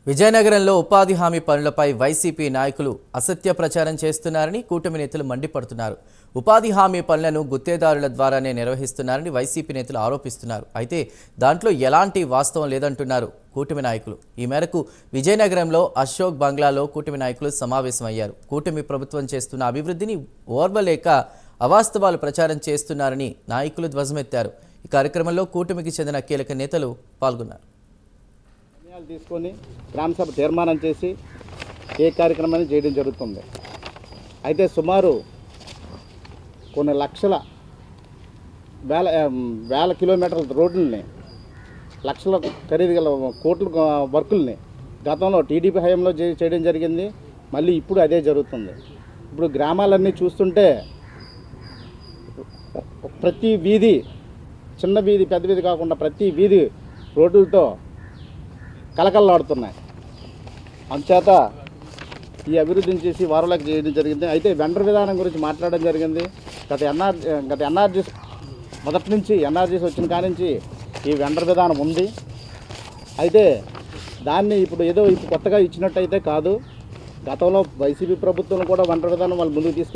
విజయనగరంలో ఉపాధి హామీ పనులపై వైసీపీ నాయకులు అసత్య ప్రచారం చేస్తున్నారని కూటమి నేతలు మండిపడుతున్నారు. ఉపాధి హామీ పనులను గుత్తేదారుల ద్వారానే నిర్వహిస్తున్నారని వైసీపీ నేతలు ఆరోపిస్తున్నారు. అయితే దాంట్లో ఎలాంటి వాస్తవం లేదంటున్నారు కూటమి నాయకులు. ఈ మేరకు విజయనగరంలో అశోక్ బంగ్లాలో కూటమి నాయకులు సమావేశమయ్యారు. కూటమి ప్రభుత్వం చేస్తున్న అభివృద్ధిని ఓర్వలేక అవాస్తవాలు ప్రచారం చేస్తున్నారని నాయకులు ధ్వజమెత్తారు. ఈ కార్యక్రమంలో కూటమికి చెందిన కీలక నేతలు పాల్గొన్నారు. తీసుకొని గ్రామసభ తీర్మానం చేసి ఏ కార్యక్రమాన్ని చేయడం జరుగుతుంది. అయితే సుమారు కొన్ని లక్షల వేల కిలోమీటర్ల రోడ్లని, లక్షల ఖరీదు గల కోట్ల వర్కుల్ని గతంలో టీడీపీ హయాంలో చేయడం జరిగింది. మళ్ళీ ఇప్పుడు అదే జరుగుతుంది. ఇప్పుడు గ్రామాలన్నీ చూస్తుంటే ప్రతి వీధి, చిన్న వీధి పెద్ద వీధి కాకుండా ప్రతి వీధి రోడ్లతో కలకల్లాడుతున్నాయి. అందుచేత ఈ అభివృద్ధిని చేసి వారులకు చేయడం జరిగింది. అయితే వెండర్ విధానం గురించి మాట్లాడడం జరిగింది. గత ఎన్ఆర్జీస్ మొదటి నుంచి ఎన్ఆర్జీస్ వచ్చిన కానించి ఈ వెండర్ విధానం ఉంది. అయితే దాన్ని ఇప్పుడు కొత్తగా ఇచ్చినట్టయితే కాదు. గతంలో వైసీపీ ప్రభుత్వం కూడా వెండర్ విధానం వాళ్ళు ముందుకు